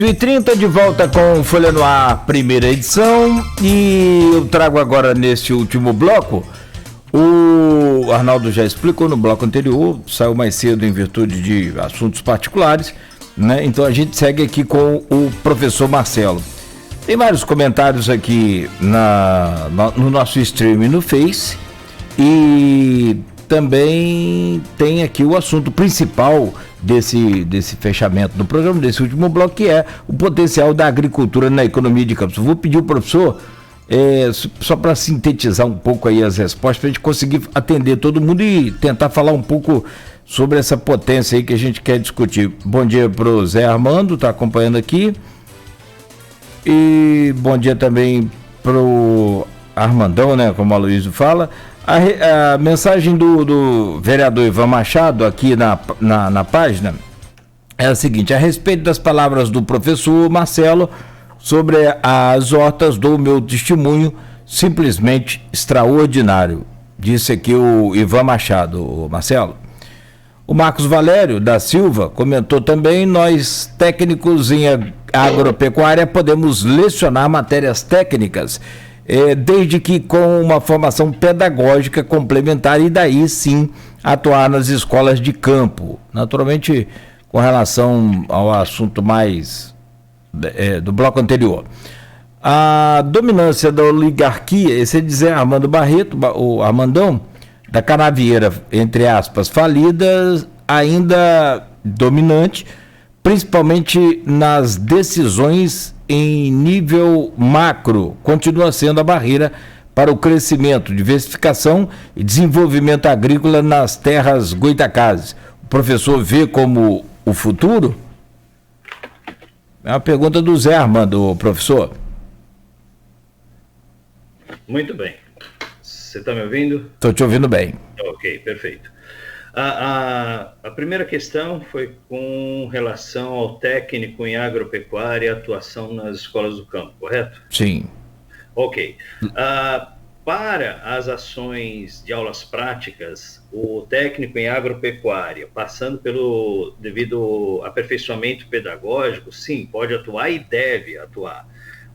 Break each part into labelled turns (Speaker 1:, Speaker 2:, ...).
Speaker 1: 8h30 de volta com Folha no Ar, primeira edição, e eu trago agora nesse último bloco, o Arnaldo já explicou no bloco anterior, saiu mais cedo em virtude de assuntos particulares, né? Então a gente segue aqui com o professor Marcelo. Tem vários comentários aqui no nosso stream no Face, e também tem aqui o assunto principal desse fechamento do programa, desse último bloco, que é o potencial da agricultura na economia de Campos. Eu vou pedir ao professor, só para sintetizar um pouco aí as respostas, para a gente conseguir atender todo mundo e tentar falar um pouco sobre essa potência aí que a gente quer discutir. Bom dia para o Zé Armando, está acompanhando aqui. E bom dia também para o Armandão, né, como a Aloysio fala. A mensagem do vereador Ivan Machado aqui na página é a seguinte: a respeito das palavras do professor Marcelo sobre as hortas, dou meu testemunho, simplesmente extraordinário, disse aqui o Ivan Machado, o Marcelo. O Marcos Valério da Silva comentou também: nós técnicos em agropecuária podemos lecionar matérias técnicas, desde que com uma formação pedagógica complementar, e daí sim atuar nas escolas de campo. Naturalmente, com relação ao assunto mais do bloco anterior, a dominância da oligarquia, esse é dizer Armando Barreto, o Armandão, da Canavieira, entre aspas, falida, ainda dominante, principalmente nas decisões em nível macro, continua sendo a barreira para o crescimento, diversificação e desenvolvimento agrícola nas terras goitacazes. O professor vê como o futuro? É uma pergunta do Zé Armando, professor.
Speaker 2: Muito bem. Você está me ouvindo?
Speaker 1: Estou te ouvindo bem.
Speaker 2: Ok, perfeito. A primeira questão foi com relação ao técnico em agropecuária e atuação nas escolas do campo, correto?
Speaker 1: Sim.
Speaker 2: Ok. Para as ações de aulas práticas, o técnico em agropecuária, passando pelo devido aperfeiçoamento pedagógico, sim, pode atuar e deve atuar,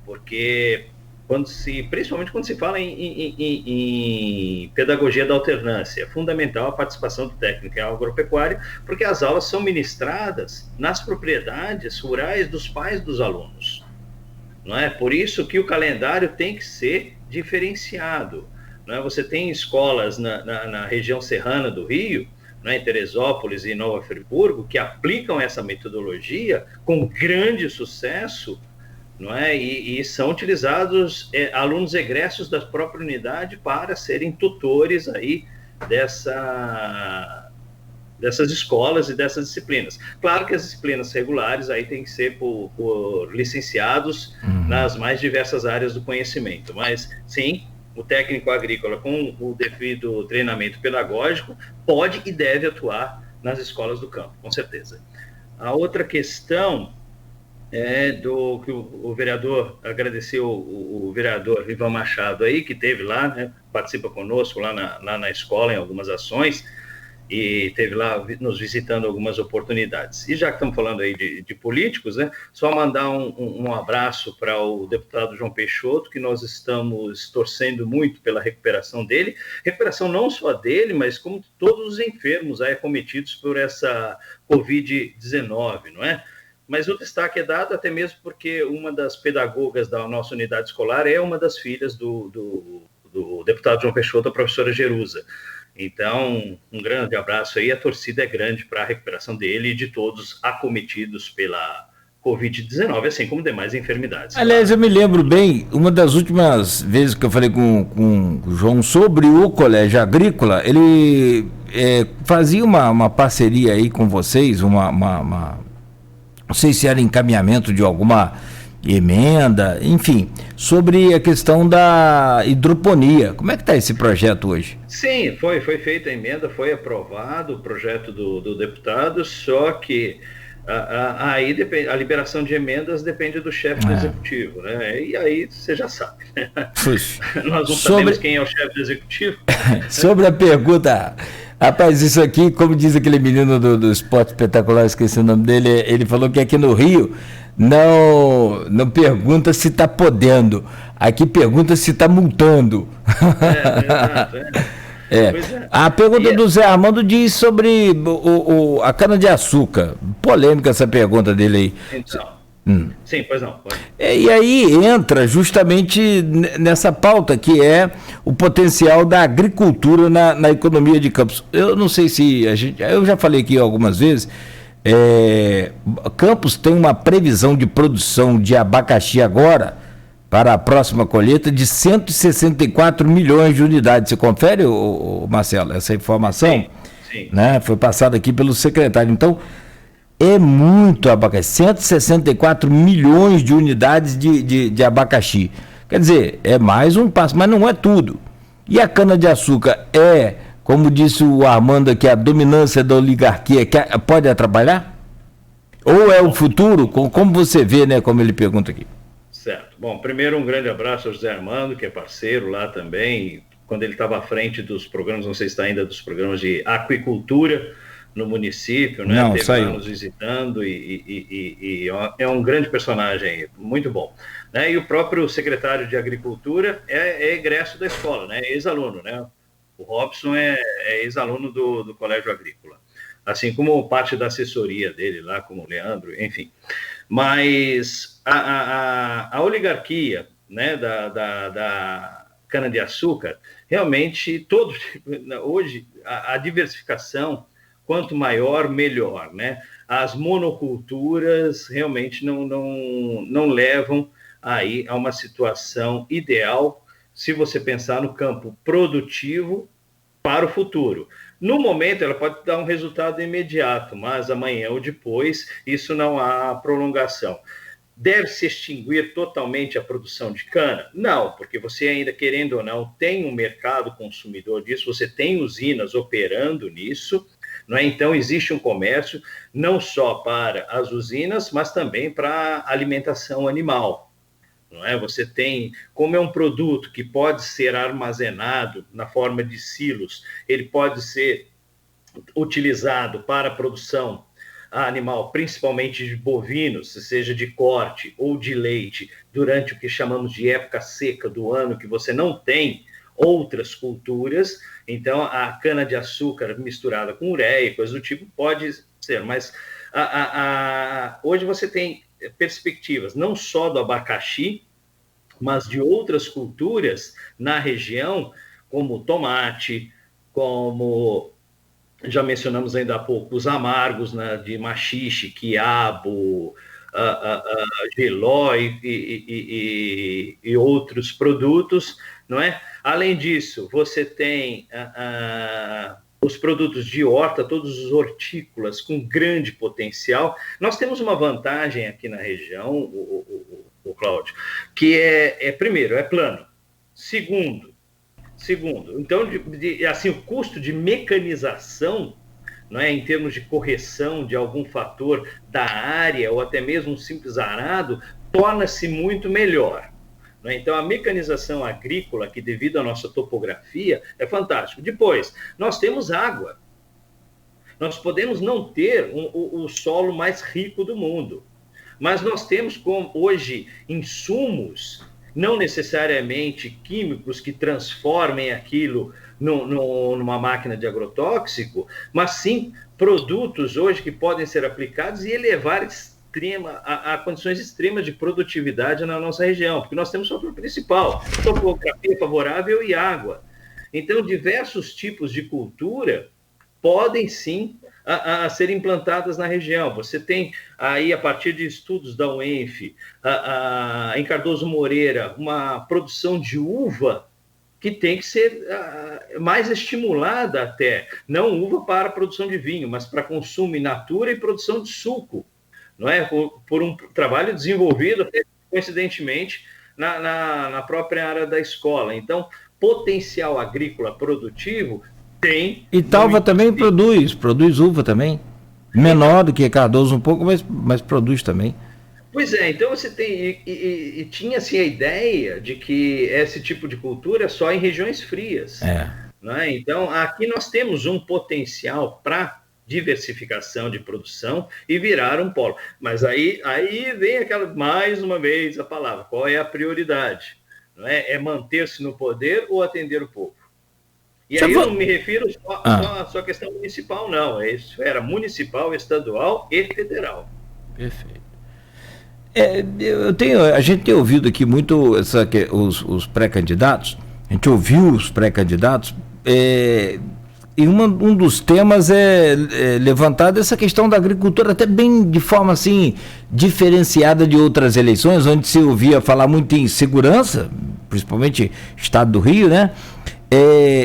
Speaker 2: porque principalmente quando se fala em pedagogia da alternância, é fundamental a participação do técnico em agropecuária, porque as aulas são ministradas nas propriedades rurais dos pais dos alunos, não é? Por isso que o calendário tem que ser diferenciado, não é? Você tem escolas na região serrana do Rio, não é? Em Teresópolis e Nova Friburgo, que aplicam essa metodologia com grande sucesso, não é? E são utilizados alunos egressos da própria unidade para serem tutores aí dessas escolas e dessas disciplinas. Claro que as disciplinas regulares aí tem que ser por licenciados nas mais diversas áreas do conhecimento, mas sim, o técnico agrícola com o devido treinamento pedagógico pode e deve atuar nas escolas do campo, com certeza. A outra questão do que o vereador agradeceu, o vereador Ivan Machado aí, que esteve lá, né, participa conosco lá na escola em algumas ações, e esteve lá nos visitando algumas oportunidades. E já que estamos falando aí de políticos, né, só mandar um abraço para o deputado João Peixoto, que nós estamos torcendo muito pela recuperação dele, recuperação não só dele, mas como todos os enfermos aí acometidos por essa Covid-19, não é? Mas o destaque é dado até mesmo porque uma das pedagogas da nossa unidade escolar é uma das filhas do deputado João Peixoto, a professora Jerusa. Então, um grande abraço aí, a torcida é grande para a recuperação dele e de todos acometidos pela Covid-19, assim como demais enfermidades.
Speaker 1: Aliás, eu me lembro bem, uma das últimas vezes que eu falei com o João sobre o colégio agrícola, ele fazia uma parceria aí com vocês, não sei se era encaminhamento de alguma emenda, enfim, sobre a questão da hidroponia. Como é que está esse projeto hoje?
Speaker 2: Sim, foi feita a emenda, foi aprovado o projeto do deputado, só que aí a liberação de emendas depende do chefe do executivo, né? E aí você já sabe, né? Nós não sabemos quem é o chefe do executivo.
Speaker 1: Sobre a pergunta Rapaz, isso aqui, como diz aquele menino do Esporte Espetacular, esqueci o nome dele, ele falou que aqui no Rio não pergunta se está podendo, aqui pergunta se está multando.
Speaker 2: Exato, Pois é.
Speaker 1: A pergunta do Zé Armando diz sobre a cana-de-açúcar. Polêmica essa pergunta dele aí.
Speaker 2: Então, sim, pois não. Pode.
Speaker 1: E aí entra justamente nessa pauta que é o potencial da agricultura na economia de Campos. Eu não sei se eu já falei aqui algumas vezes, Campos tem uma previsão de produção de abacaxi agora, para a próxima colheita, de 164 milhões de unidades. Você confere, Marcelo, essa informação?
Speaker 2: Sim.
Speaker 1: Né? Foi passada aqui pelo secretário. Então, é muito abacaxi, 164 milhões de unidades de abacaxi. Quer dizer, é mais um passo, mas não é tudo. E a cana-de-açúcar como disse o Armando aqui, a dominância da oligarquia pode atrapalhar? Ou é o futuro? Como você vê, né? Como ele pergunta aqui.
Speaker 2: Certo. Bom, primeiro um grande abraço ao José Armando, que é parceiro lá também. Quando ele estava à frente dos programas, não sei se está ainda, dos programas de aquicultura no município, né?
Speaker 1: Não,
Speaker 2: Teve
Speaker 1: saiu.
Speaker 2: lá nos visitando e é um grande personagem, muito bom. Né? E o próprio secretário de Agricultura é egresso da escola, né? É ex-aluno, né? O Robson é ex-aluno do Colégio Agrícola. Assim como parte da assessoria dele lá, como o Leandro, enfim. Mas a oligarquia, né, da cana-de-açúcar, realmente, hoje, a diversificação, quanto maior, melhor, né? As monoculturas realmente não levam aí a uma situação ideal, se você pensar no campo produtivo para o futuro. No momento, ela pode dar um resultado imediato, mas amanhã ou depois, isso não há prolongação. Deve se extinguir totalmente a produção de cana? Não, porque você ainda, querendo ou não, tem um mercado consumidor disso, você tem usinas operando nisso, não é? Então, existe um comércio não só para as usinas, mas também para a alimentação animal. Não é? Você tem, como é um produto que pode ser armazenado na forma de silos, ele pode ser utilizado para a produção animal, principalmente de bovinos, seja de corte ou de leite, durante o que chamamos de época seca do ano, que você não tem outras culturas, então a cana-de-açúcar misturada com ureia, coisa do tipo, pode ser, mas hoje você tem perspectivas não só do abacaxi, mas de outras culturas na região, como tomate, como já mencionamos ainda há pouco, os amargos, né, de maxixe, quiabo, geló e outros produtos, não é? Além disso, você tem os produtos de horta, todos os hortícolas com grande potencial. Nós temos uma vantagem aqui na região, o Cláudio, que primeiro, é plano. Segundo, então, assim, o custo de mecanização, não é, em termos de correção de algum fator da área ou até mesmo um simples arado, torna-se muito melhor. Não é? Então, a mecanização agrícola, que devido à nossa topografia, é fantástico. Depois, nós temos água. Nós podemos não ter o solo mais rico do mundo, mas nós temos hoje insumos, não necessariamente químicos que transformem aquilo numa máquina de agrotóxico, mas sim produtos hoje que podem ser aplicados e elevar a condições extremas de produtividade na nossa região, porque nós temos o fator principal, topografia favorável e água. Então, diversos tipos de cultura podem sim a ser implantadas na região. Você tem aí, a partir de estudos da UENF, em Cardoso Moreira, uma produção de uva que tem que ser mais estimulada até, não uva para a produção de vinho, mas para consumo in natura e produção de suco, não é? Por um trabalho desenvolvido, coincidentemente, na própria área da escola. Então, potencial agrícola produtivo tem.
Speaker 1: E Talva também produz uva também. Menor do que Cardoso um pouco, mas produz também.
Speaker 2: Pois é, então você tem. Tinha-se a ideia de que esse tipo de cultura é só em regiões frias. né? Então, aqui nós temos um potencial para diversificação de produção e virar um polo. Mas aí vem mais uma vez a palavra, qual é a prioridade? Não é? É manter-se no poder ou atender o povo? E aí eu não me refiro só à questão municipal, não. É esfera municipal, estadual e federal.
Speaker 1: Perfeito. A gente tem ouvido aqui muito os pré-candidatos, a gente ouviu os pré-candidatos, e um dos temas é levantado essa questão da agricultura, até bem de forma assim, diferenciada de outras eleições, onde se ouvia falar muito em segurança, principalmente Estado do Rio, né?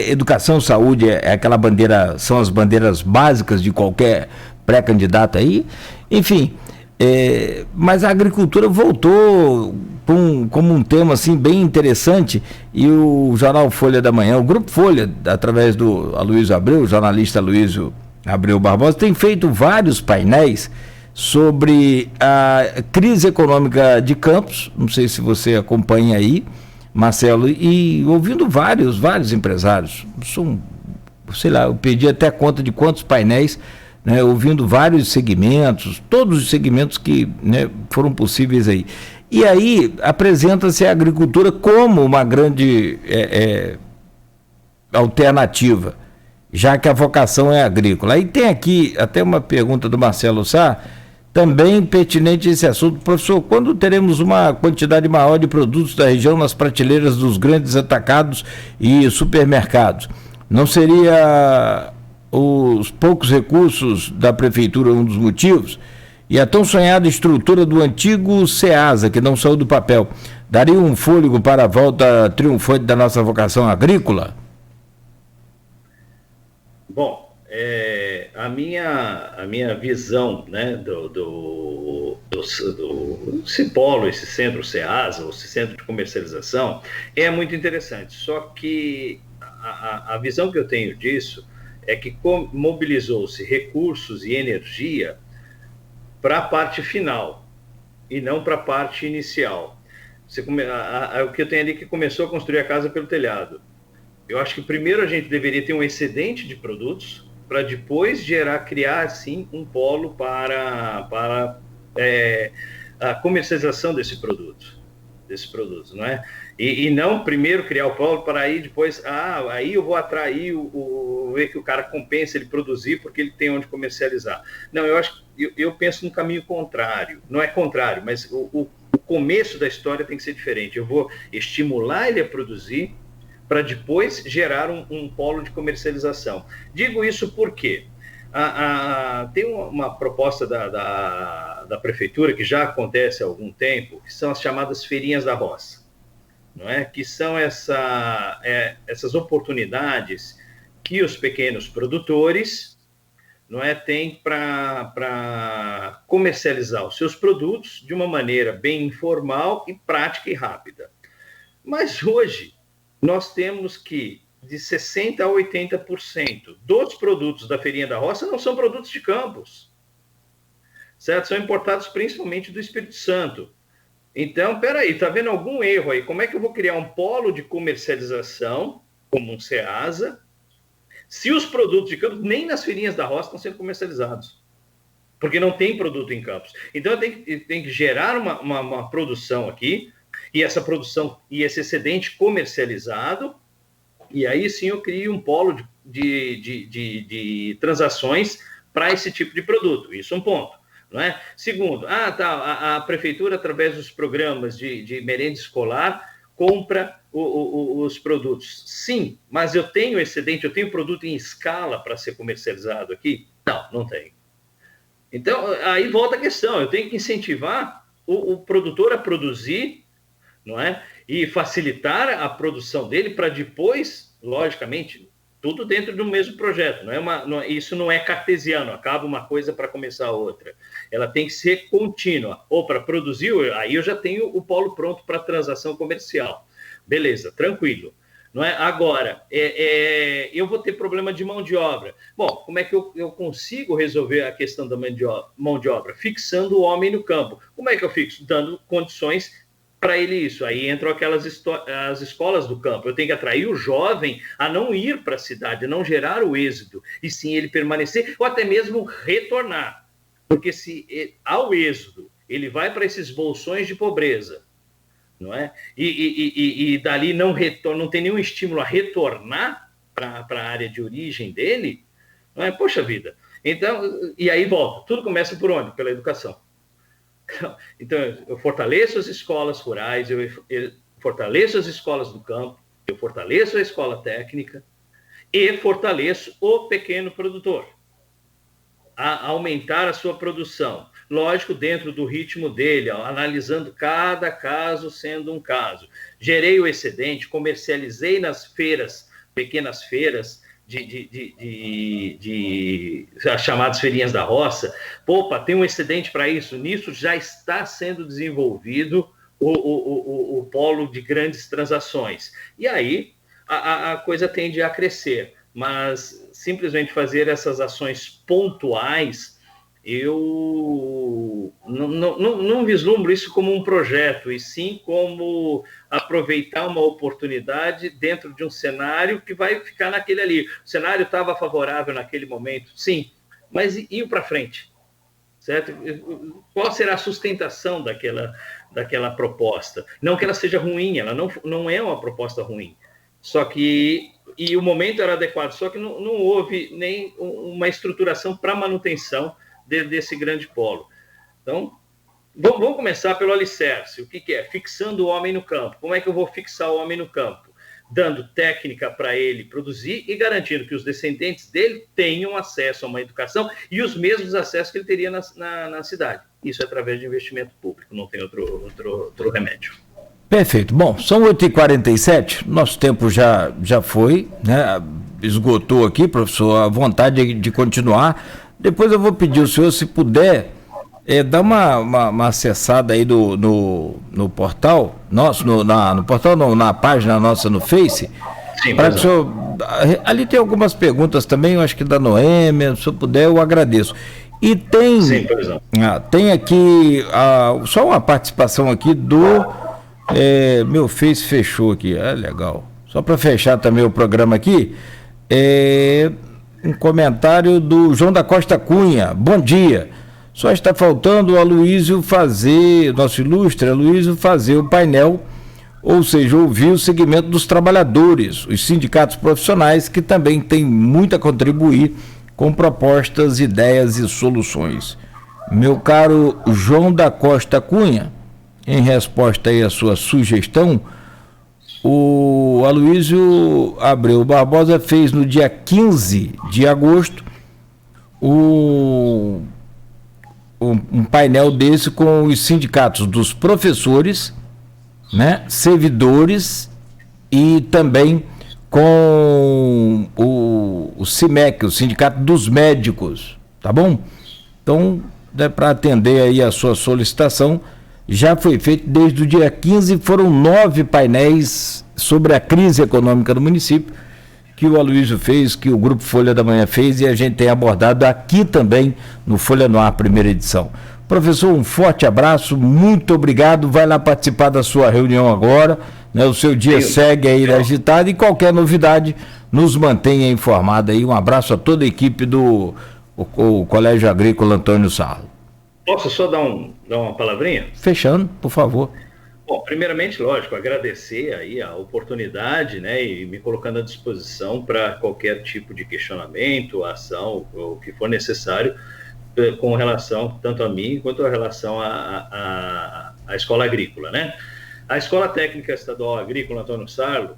Speaker 1: Educação, saúde, aquela bandeira, são as bandeiras básicas de qualquer pré-candidato aí, enfim. Mas a agricultura voltou como um tema assim, bem interessante, e o jornal Folha da Manhã, o Grupo Folha, através do Aloysio Abreu, o jornalista Aloysio Abreu Barbosa, tem feito vários painéis sobre a crise econômica de Campos, não sei se você acompanha aí, Marcelo, e ouvindo vários empresários, eu perdi até conta de quantos painéis, né, ouvindo vários segmentos, todos os segmentos que, né, foram possíveis aí. E aí apresenta-se a agricultura como uma grande alternativa, já que a vocação é agrícola. Aí tem aqui até uma pergunta do Marcelo Sá, também pertinente esse assunto. Professor, quando teremos uma quantidade maior de produtos da região nas prateleiras dos grandes atacados e supermercados? Não seria os poucos recursos da prefeitura um dos motivos? E a tão sonhada estrutura do antigo SEASA, que não saiu do papel, daria um fôlego para a volta triunfante da nossa vocação agrícola?
Speaker 2: Bom, a minha visão, né, do Cipolo, esse centro SEASA, esse centro de comercialização, é muito interessante. Só que a visão que eu tenho disso é que mobilizou-se recursos e energia para a parte final e não para a parte inicial. O que eu tenho ali que começou a construir a casa pelo telhado. Eu acho que primeiro a gente deveria ter um excedente de produtos para depois criar, sim, um polo para a comercialização desse produto, não é? E não primeiro criar o polo para aí depois, aí eu vou atrair, ver que o cara compensa ele produzir porque ele tem onde comercializar. Não, eu penso no caminho contrário, não é contrário, mas o começo da história tem que ser diferente. Eu vou estimular ele a produzir para depois gerar um polo de comercialização. Digo isso porque tem uma proposta da prefeitura que já acontece há algum tempo, que são as chamadas feirinhas da roça, não é? Que são essas oportunidades que os pequenos produtores, não é, têm para comercializar os seus produtos de uma maneira bem informal e prática e rápida. Mas hoje nós temos que de 60% a 80% dos produtos da feirinha da roça não são produtos de Campos, certo? São importados principalmente do Espírito Santo. Então, peraí, está vendo algum erro aí? Como é que eu vou criar um polo de comercialização, como um SEASA, se os produtos de Campos nem nas feirinhas da roça estão sendo comercializados? Porque não tem produto em Campos. Então, tem que gerar uma produção aqui, e essa produção e esse excedente comercializado, e aí sim eu crio um polo de transações para esse tipo de produto. Isso é um ponto. Não é? Segundo, a prefeitura, através dos programas de merenda escolar, compra os produtos. Sim, mas eu tenho excedente, eu tenho produto em escala para ser comercializado aqui? Não tenho. Então, aí volta a questão, eu tenho que incentivar o produtor a produzir, não é? E facilitar a produção dele para depois, logicamente, tudo dentro do mesmo projeto. Isso não é cartesiano, acaba uma coisa para começar a outra. Ela tem que ser contínua. Ou para produzir, aí eu já tenho o polo pronto para transação comercial. Beleza, tranquilo. Não é? Agora, eu vou ter problema de mão de obra. Bom, como é que eu consigo resolver a questão da mão de obra? Fixando o homem no campo. Como é que eu fixo? Dando condições para ele isso. Aí entram as escolas do campo. Eu tenho que atrair o jovem a não ir para a cidade, a não gerar o êxodo, e sim ele permanecer ou até mesmo retornar. Porque se ao êxodo ele vai para esses bolsões de pobreza, não é? E dali não tem nenhum estímulo a retornar para a área de origem dele, não é? Poxa vida. Então, e aí volta. Tudo começa por onde? Pela educação. Então, eu fortaleço as escolas rurais, eu fortaleço as escolas do campo, eu fortaleço a escola técnica e fortaleço o pequeno produtor a aumentar a sua produção. Lógico, dentro do ritmo dele, analisando cada caso sendo um caso. Gerei o excedente, comercializei nas feiras, pequenas feiras, as chamadas feirinhas da roça. Opa, tem um excedente para isso. Nisso já está sendo desenvolvido o polo de grandes transações. E aí a coisa tende a crescer. Mas simplesmente fazer essas ações pontuais, eu não vislumbro isso como um projeto, e sim como aproveitar uma oportunidade dentro de um cenário que vai ficar naquele ali. O cenário estava favorável naquele momento, sim, mas e para frente? Certo? Qual será a sustentação daquela proposta? Não que ela seja ruim, ela não é uma proposta ruim, só que e o momento era adequado, só que não houve nem uma estruturação para manutenção desse grande polo. Então, vamos começar pelo alicerce. O que é? Fixando o homem no campo. Como é que eu vou fixar o homem no campo? Dando técnica para ele produzir e garantindo que os descendentes dele tenham acesso a uma educação e os mesmos acessos que ele teria na cidade. Isso é através de investimento público, não tem outro remédio.
Speaker 1: Perfeito. Bom, são 8h47, nosso tempo já foi, né? Esgotou aqui, professor, a vontade de continuar. Depois eu vou pedir ao senhor, se puder, dar uma acessada aí no portal nosso, no portal não, na página nossa no Face.
Speaker 2: Sim,
Speaker 1: para que o senhor, ali tem algumas perguntas também, eu acho que da Noêmia, se eu puder, eu agradeço. E tem,
Speaker 2: sim,
Speaker 1: tem aqui só uma participação aqui meu Face fechou aqui, legal. Só para fechar também o programa aqui, um comentário do João da Costa Cunha. Bom dia. Só está faltando o Aloysio nosso ilustre Aloysio fazer o painel, ou seja, ouvir o segmento dos trabalhadores, os sindicatos profissionais, que também têm muito a contribuir com propostas, ideias e soluções. Meu caro João da Costa Cunha, em resposta aí à sua sugestão, o Aloysio Abreu Barbosa fez no dia 15 de agosto um painel desse com os sindicatos dos professores, né, servidores e também com o CIMEC, o Sindicato dos Médicos, tá bom? Então, para atender aí a sua solicitação, já foi feito desde o dia 15, foram 9 painéis sobre a crise econômica do município, que o Aloysio fez, que o Grupo Folha da Manhã fez, e a gente tem abordado aqui também no Folha no Ar, primeira edição. Professor, um forte abraço, muito obrigado, vai lá participar da sua reunião agora, né? O seu dia segue aí agitado, e qualquer novidade nos mantenha informado aí. Um abraço a toda a equipe do Colégio Agrícola Antônio Sarlo.
Speaker 2: Posso só dar uma palavrinha?
Speaker 1: Fechando, por favor.
Speaker 2: Bom, primeiramente, lógico, agradecer aí a oportunidade, né, e me colocando à disposição para qualquer tipo de questionamento, ação, o que for necessário, com relação tanto a mim quanto a relação à escola agrícola, né? A Escola Técnica Estadual Agrícola Antônio Sarlo,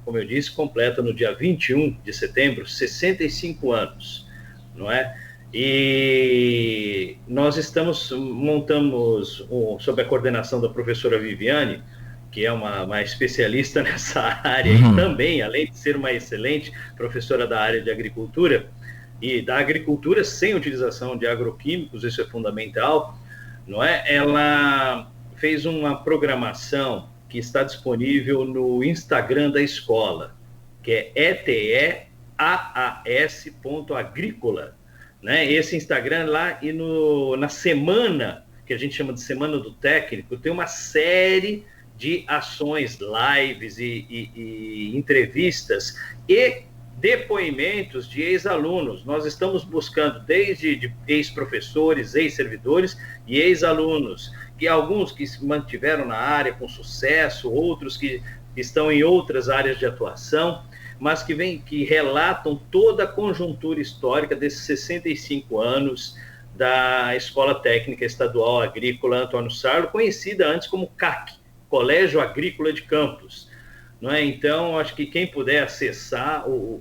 Speaker 2: como eu disse, completa no dia 21 de setembro 65 anos, não é? E nós montamos, sob a coordenação da professora Viviane, que é uma especialista nessa área, e também, além de ser uma excelente professora da área de agricultura, e da agricultura sem utilização de agroquímicos, isso é fundamental, não é? Ela fez uma programação que está disponível no Instagram da escola, que é eteaas.agrícola. Né? Esse Instagram lá, na semana, que a gente chama de Semana do Técnico, tem uma série de ações, lives e entrevistas e depoimentos de ex-alunos. Nós estamos buscando desde de ex-professores, ex-servidores e ex-alunos, que alguns que se mantiveram na área com sucesso, outros que estão em outras áreas de atuação, mas que relatam toda a conjuntura histórica desses 65 anos da Escola Técnica Estadual Agrícola Antônio Sarlo, conhecida antes como CAC, Colégio Agrícola de Campos. Não é? Então, acho que quem puder acessar o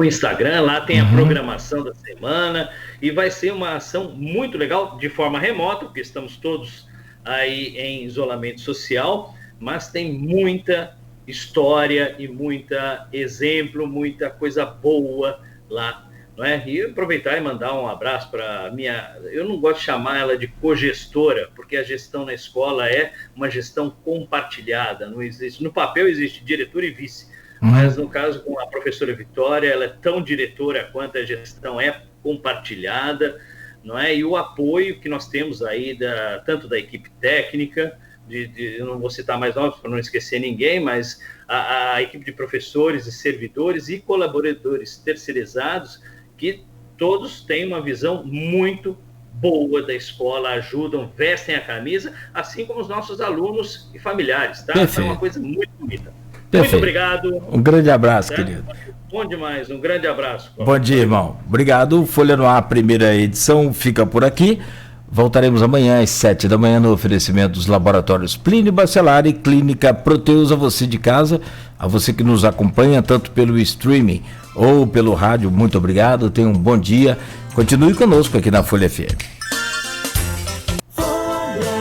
Speaker 2: Instagram, lá tem a programação da semana, e vai ser uma ação muito legal, de forma remota, porque estamos todos aí em isolamento social, mas tem muita história e muita exemplo, muita coisa boa lá. Não é? E aproveitar e mandar um abraço para eu não gosto de chamar ela de cogestora, porque a gestão na escola é uma gestão compartilhada, não existe, no papel existe diretor e vice, mas no caso com a professora Vitória, ela é tão diretora quanto a gestão é compartilhada, não é? E o apoio que nós temos aí tanto da equipe técnica, eu não vou citar mais nomes para não esquecer ninguém, mas a equipe de professores e servidores e colaboradores terceirizados, que todos têm uma visão muito boa da escola, ajudam, vestem a camisa, assim como os nossos alunos e familiares, tá? É uma coisa muito bonita. Perfeito. Muito obrigado.
Speaker 1: Um grande abraço, querido.
Speaker 2: Bom demais, um grande abraço.
Speaker 1: Bom dia, irmão. Obrigado. Folha no Ar, primeira edição, fica por aqui. Voltaremos amanhã às 7 da manhã no oferecimento dos laboratórios Plínio Bacelar e Clínica Proteus. A você de casa, a você que nos acompanha tanto pelo streaming ou pelo rádio, muito obrigado, tenha um bom dia. Continue conosco aqui na Folha FM.